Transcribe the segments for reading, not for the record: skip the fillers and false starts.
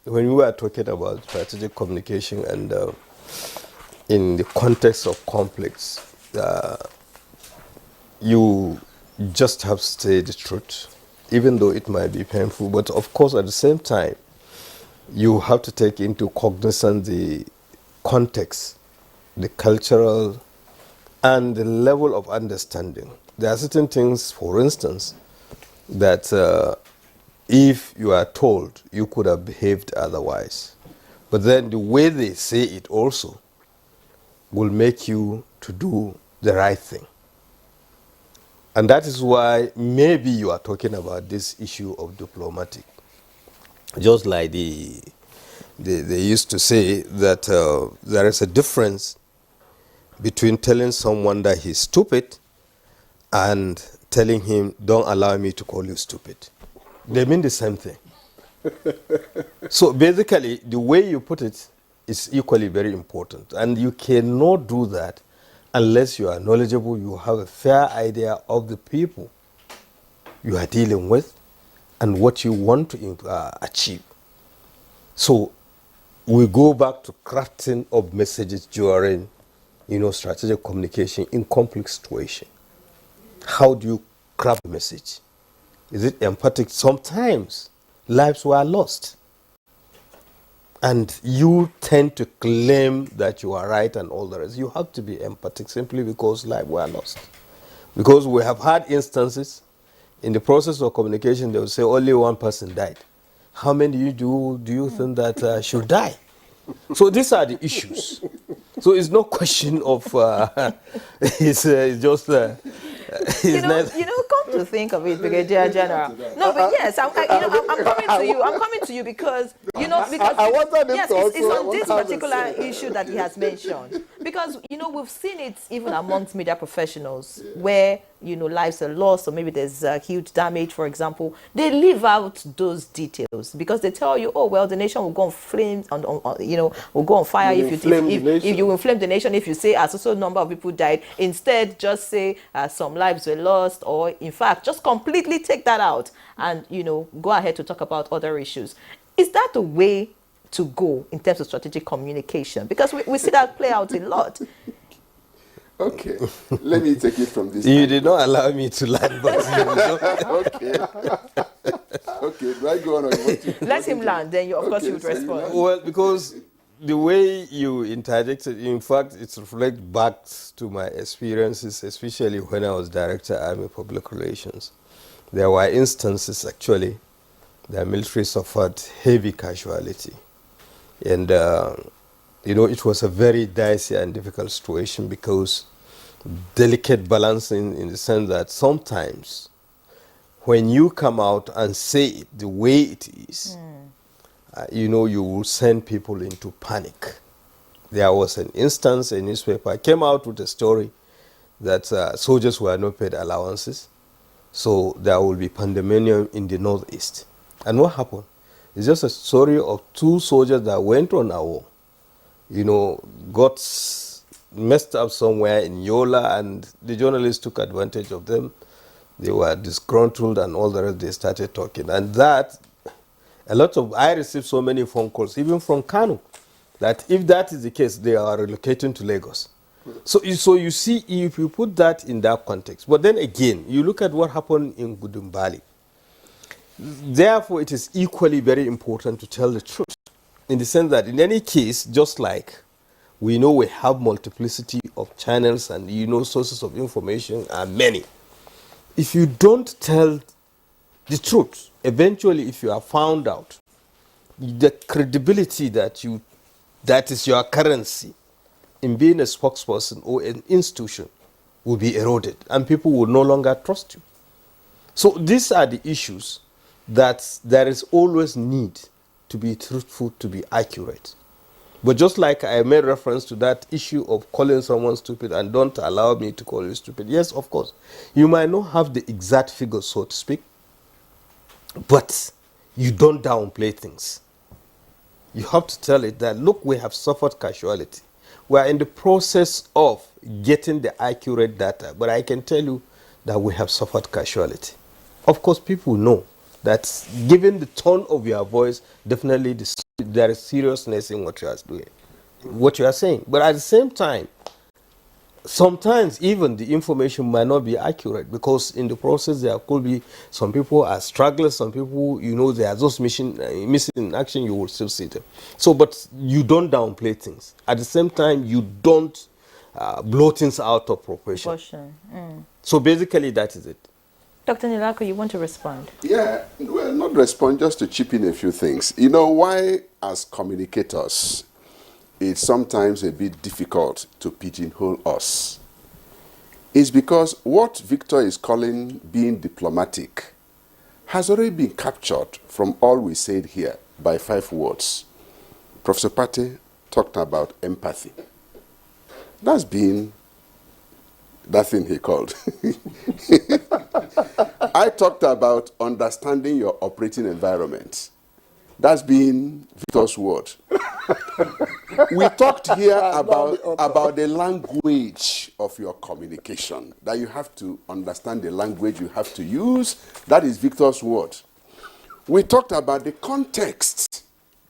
when we are talking about strategic communication and in the context of conflicts, you just have to say the truth, even though it might be painful. But of course, at the same time, you have to take into cognizance the context, the cultural, and the level of understanding. There are certain things, for instance, that if you are told, you could have behaved otherwise. But then the way they say it also will make you to do the right thing. And that is why maybe you are talking about this issue of diplomatic. Just like they used to say that there is a difference between telling someone that he's stupid and telling him, don't allow me to call you stupid. They mean the same thing. So basically, the way you put it is equally very important. And you cannot do that unless you are knowledgeable, you have a fair idea of the people you are dealing with and what you want to achieve. So we go back to crafting of messages during, strategic communication in complex situation. How do you craft a message? Is it empathic? Sometimes lives were lost. And you tend to claim that you are right and all the rest. You have to be empathic simply because lives were lost. Because we have had instances in the process of communication, they will say only one person died. How many do you think that should die? So these are the issues. So it's no question of it's just come to think of it, Brigadier General. No, but yes, I'm coming to you. I'm coming to you because because it's on this particular issue that he has mentioned. Because we've seen it even amongst media professionals where lives are lost, or maybe there's huge damage. For example, they leave out those details because they tell you, oh well, the nation will go on flames, will go on fire if you inflame the nation if you say a so number of people died. Instead, just say some lives were lost, or in fact, just completely take that out and go ahead to talk about other issues. Is that the way to go in terms of strategic communication? Because we see that play out a lot. Okay, let me take it from this. You did not allow me to land, but okay. Okay, do I go on? Let him land, then of course you would respond. Well, because the way you interjected, in fact, it reflects back to my experiences, especially when I was Director of Army Public Relations. There were instances, actually, the military suffered heavy casualty. And, it was a very dicey and difficult situation because delicate balancing in the sense that sometimes when you come out and say it the way it is, you will send people into panic. There was an instance, a newspaper came out with a story that soldiers were not paid allowances, so there will be pandemonium in the northeast. And what happened? It's just a story of two soldiers that went on a war, got messed up somewhere in Yola, and the journalists took advantage of them. They were disgruntled and all the rest. They started talking. And I received so many phone calls, even from Kano, that if that is the case, they are relocating to Lagos. So you see, if you put that in that context, but then again, you look at what happened in Gudumbali. Therefore, it is equally very important to tell the truth, in the sense that in any case, just like we know we have multiplicity of channels and sources of information are many. If you don't tell the truth, eventually if you are found out, the credibility that is your currency in being a spokesperson or an institution will be eroded and people will no longer trust you. So these are the issues that there is always need to be truthful, to be accurate. But just like I made reference to that issue of calling someone stupid and don't allow me to call you stupid. Yes, of course. You might not have the exact figures, so to speak, but you don't downplay things. You have to tell it that, look, we have suffered casualty. We are in the process of getting the accurate data, but I can tell you that we have suffered casualty. Of course, people know that given the tone of your voice, definitely the there is seriousness in what you are doing, what you are saying. But at the same time, sometimes even the information might not be accurate, because in the process there could be some people are struggling, some people, you know, they are just missing in action, you will still see them. So, but you don't downplay things. At the same time, you don't blow things out of proportion. So basically, that is it. Dr. Nilako, you want to respond? Yeah, well, not respond, just to chip in a few things. You know, why as communicators, it's sometimes a bit difficult to pigeonhole us. It's because what Victor is calling being diplomatic has already been captured from all we said here by 5 words. Professor Pate talked about empathy. That's been that thing he called. I talked about understanding your operating environment. That's been Victor's word. We talked here about the language of your communication, that you have to understand the language you have to use. That is Victor's word. We talked about the context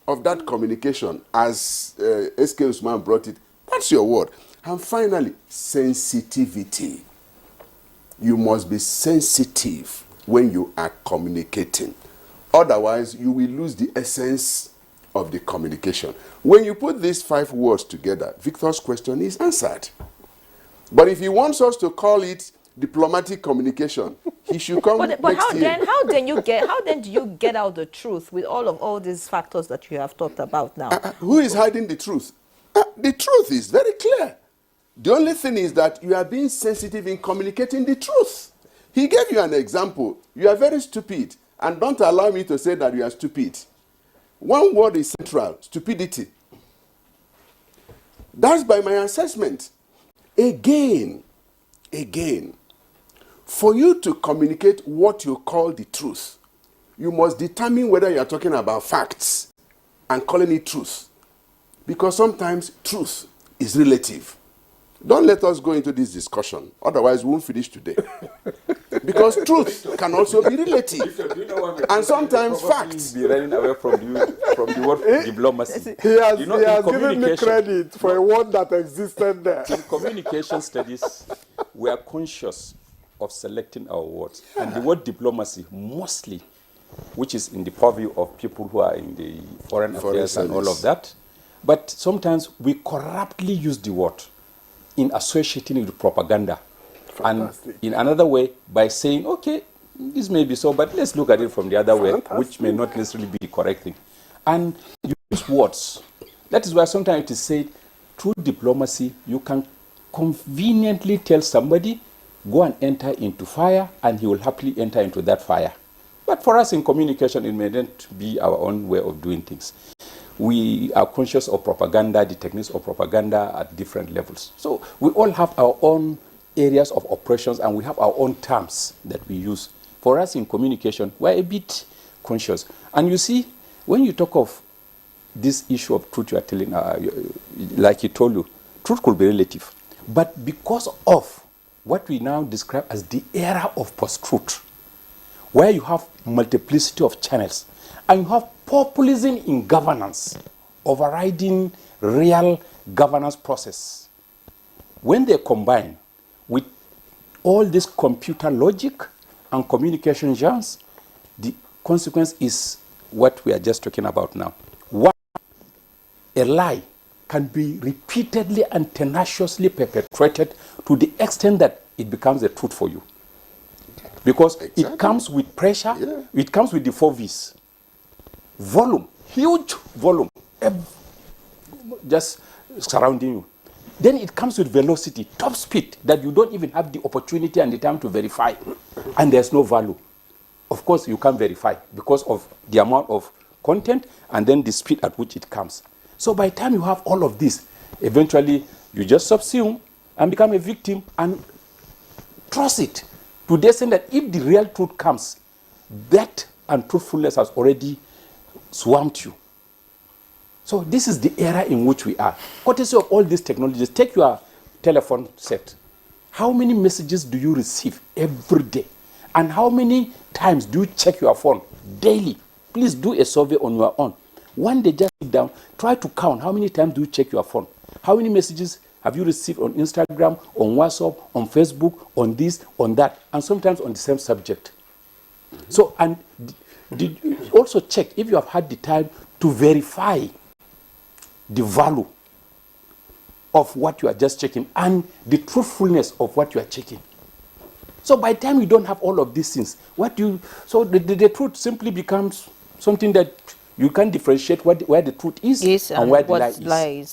of that communication, as SK Usman brought it. That's your word. And finally, sensitivity. You must be sensitive when you are communicating. Otherwise, you will lose the essence of the communication. When you put these 5 words together, Victor's question is answered. But if he wants us to call it diplomatic communication, he should come but next year. How then do you get out the truth with all these factors that you have talked about now? Who is hiding the truth? The truth is very clear. The only thing is that you are being sensitive in communicating the truth. He gave you an example. You are very stupid, and don't allow me to say that you are stupid. One word is central: stupidity. That's by my assessment. Again, for you to communicate what you call the truth, you must determine whether you are talking about facts and calling it truth. Because sometimes truth is relative. Don't let us go into this discussion, otherwise we won't finish today. Because truth can also be relative. And sometimes facts. Be running away from the word diplomacy. He has given me credit for a word that existed there. In communication studies, we are conscious of selecting our words. And the word diplomacy, mostly, which is in the purview of people who are in the foreign affairs and all of that, but sometimes we corruptly use the word in associating it with propaganda. Fantastic. And in another way, by saying, okay, this may be so, but let's look at it from the other way, which may not necessarily be the correct thing. And you use words. That is why sometimes it is said, through diplomacy, you can conveniently tell somebody, go and enter into fire, and he will happily enter into that fire. But for us in communication, it may not be our own way of doing things. We are conscious of propaganda, the techniques of propaganda at different levels. So we all have our own areas of operations, and we have our own terms that we use. For us in communication, we're a bit conscious. And you see, when you talk of this issue of truth you are telling, like he told you, truth could be relative. But because of what we now describe as the era of post-truth, where you have multiplicity of channels, and you have populism in governance, overriding real governance process. When they combine with all this computer logic and communication genres, the consequence is what we are just talking about now. One, a lie can be repeatedly and tenaciously perpetrated to the extent that it becomes a truth for you. Because it comes with pressure, it comes with the 4 V's. Volume, huge volume, just surrounding you. Then it comes with velocity, top speed, that you don't even have the opportunity and the time to verify. And there's no value. Of course, you can't verify because of the amount of content and then the speed at which it comes. So by the time you have all of this, eventually you just subsume and become a victim and trust it to the extent that if the real truth comes, that untruthfulness has already swamped you. So this is the era in which we are. Courtesy of all these technologies, take your telephone set. How many messages do you receive every day? And how many times do you check your phone daily? Please do a survey on your own. One day, just sit down, try to count how many times do you check your phone? How many messages have you received on Instagram, on WhatsApp, on Facebook, on this, on that, and sometimes on the same subject? So, and did you also check if you have had the time to verify the value of what you are just checking and the truthfulness of what you are checking? So by the time you don't have all of these things, so the truth simply becomes something that you can't differentiate where the truth is and where the lie is.